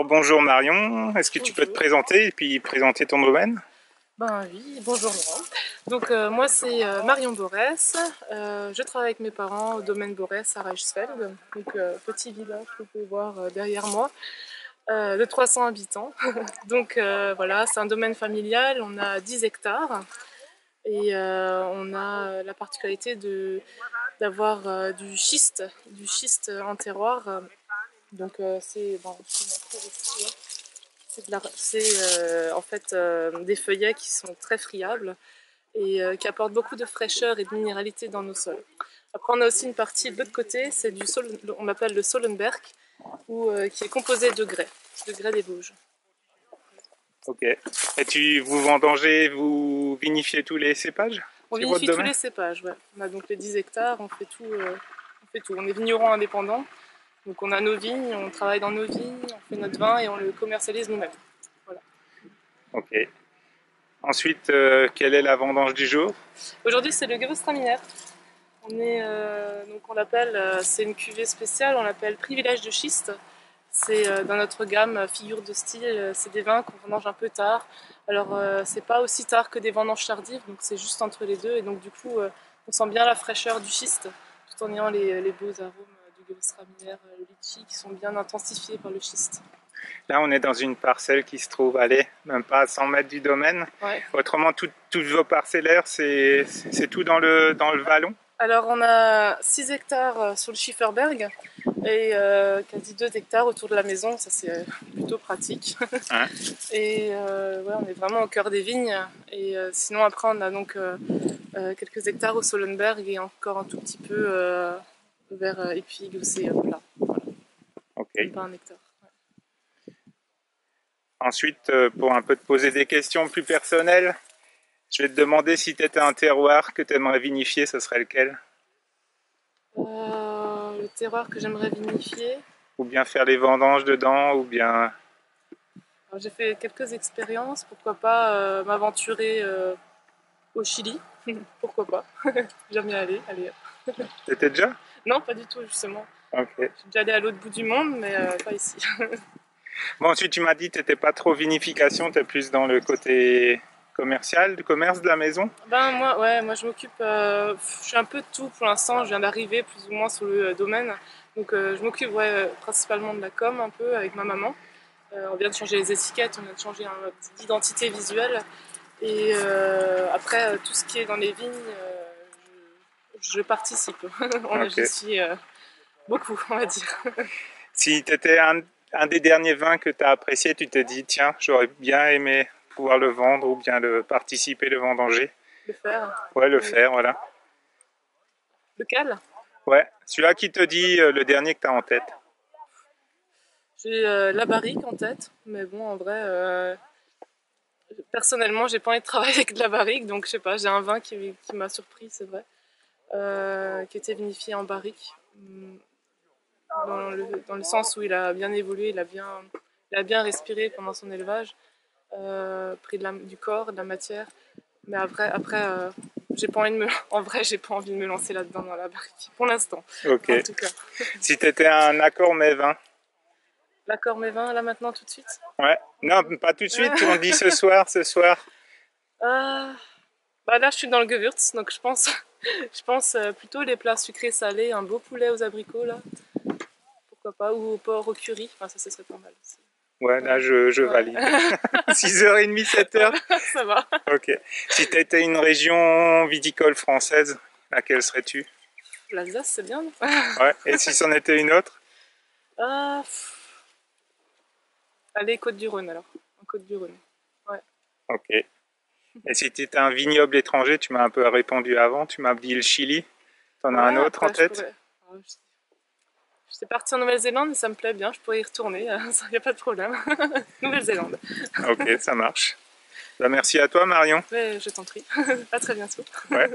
Alors bonjour Marion, est-ce que tu peux te présenter et puis présenter ton domaine? Ben oui, bonjour Laurent. Donc moi c'est Marion Borès. Je travaille avec mes parents au domaine Borès à Reichsfeld, donc petit village que vous pouvez voir derrière moi, de 300 habitants. Donc voilà, c'est un domaine familial, on a 10 hectares et on a la particularité d'avoir du schiste en terroir. Donc c'est bon, je peux montrer ici, hein. C'est en fait des feuillets qui sont très friables et qui apportent beaucoup de fraîcheur et de minéralité dans nos sols. Après, on a aussi une partie de l'autre côté, c'est on appelle le Solenberg, qui est composé de grès des Vosges. Ok. Et vous vendangez, vous vinifiez tous les cépages On sur votre vinifie tous domaine? les cépages, ouais. On a donc les 10 hectares, on fait tout. On fait tout. On est vigneron indépendant, donc on a nos vignes, on travaille dans nos vignes, on fait notre vin et on le commercialise nous-mêmes. Voilà. Ok. Ensuite, quelle est la vendange du jour? Aujourd'hui, c'est le Gewürztraminer. Donc on l'appelle, c'est une cuvée spéciale, on l'appelle Privilège de schiste. C'est dans notre gamme figure de style, c'est des vins qu'on vendange un peu tard. Alors c'est pas aussi tard que des vendanges tardives, donc c'est juste entre les deux. Et donc du coup, on sent bien la fraîcheur du schiste, tout en ayant les beaux arômes du Gewürztraminer, le litchi, qui sont bien intensifiés par le schiste. Là, on est dans une parcelle qui se trouve, allez, même pas à 100 mètres du domaine. Ouais. Autrement, toutes vos parcellaires, c'est tout dans le vallon? Alors on a 6 hectares sur le Schifferberg et quasi 2 hectares autour de la maison, ça c'est plutôt pratique. Hein? Et ouais, on est vraiment au cœur des vignes. Et sinon après on a donc quelques hectares au Solenberg et encore un tout petit peu vers Épig où c'est plat. Voilà. Ok. Même pas un hectare. Ensuite, pour un peu te poser des questions plus personnelles, je vais te demander si tu étais un terroir que tu aimerais vinifier, ce serait lequel? Le terroir que j'aimerais vinifier. Ou bien faire les vendanges dedans, ou bien... J'ai fait quelques expériences, pourquoi pas m'aventurer au Chili, pourquoi pas. J'aime bien aller. T'étais déjà? Non, pas du tout justement. Ok. Je suis déjà allée à l'autre bout du monde, mais pas ici. Bon, ensuite tu m'as dit que t'étais pas trop vinification, t'es plus dans le côté commercial, du commerce de la maison. Ben moi, ouais, moi je m'occupe, je suis un peu de tout pour l'instant, je viens d'arriver plus ou moins sur le domaine, donc je m'occupe ouais, principalement de la com un peu avec ma maman. On vient de changer les étiquettes, on vient de changer d'identité visuelle et après tout ce qui est dans les vignes, je participe. Ok. J'y suis beaucoup, on va dire. Si t'étais un des derniers vins que t'as apprécié, tu t'es dit, tiens, j'aurais bien aimé pouvoir le vendre ou bien le participer, le vendanger. Le faire. Ouais, le faire, voilà. Lequel? Ouais, celui-là qui te dit le dernier que t'as en tête. J'ai la barrique en tête, mais bon, en vrai, personnellement, j'ai pas envie de travailler avec de la barrique, donc je sais pas, j'ai un vin qui m'a surpris, c'est vrai, qui était vinifié en barrique, dans le sens où il a bien évolué, il a bien respiré pendant son élevage, pris du corps, de la matière, mais après j'ai pas envie de me, en vrai, j'ai pas envie de me lancer là-dedans dans la barrique, pour l'instant, Ok. en tout cas. Si t'étais un accord mais vin. L'accord mes vins, là maintenant, tout de suite? Ouais. Non, pas tout de suite, on dit ce soir, ce soir. Bah là, je suis dans le Gewürz, donc je pense plutôt les plats sucrés salés, un beau poulet aux abricots là, pourquoi pas, ou au porc au curry, enfin ça serait pas mal aussi. Ouais, là, je Ouais. valide. 6h30, 7h. Ça va. Ok. Si t'étais une région viticole française, laquelle serais-tu? L'Alsace, c'est bien, non? Ouais. Et si c'en était une autre? Ah, allez, Côte-du-Rhône alors, en Côte-du-Rhône. Ouais. Ok. Et si t'étais un vignoble étranger, tu m'as un peu répondu avant, tu m'as dit le Chili. T'en as Ouais, un autre en après, je tête? pourrais. J'étais partie en Nouvelle-Zélande et ça me plaît bien, je pourrais y retourner, il n'y a pas de problème. Nouvelle-Zélande. Ok, ça marche. Bah, merci à toi, Marion. Ouais, je t'en prie. À très bientôt. Ouais.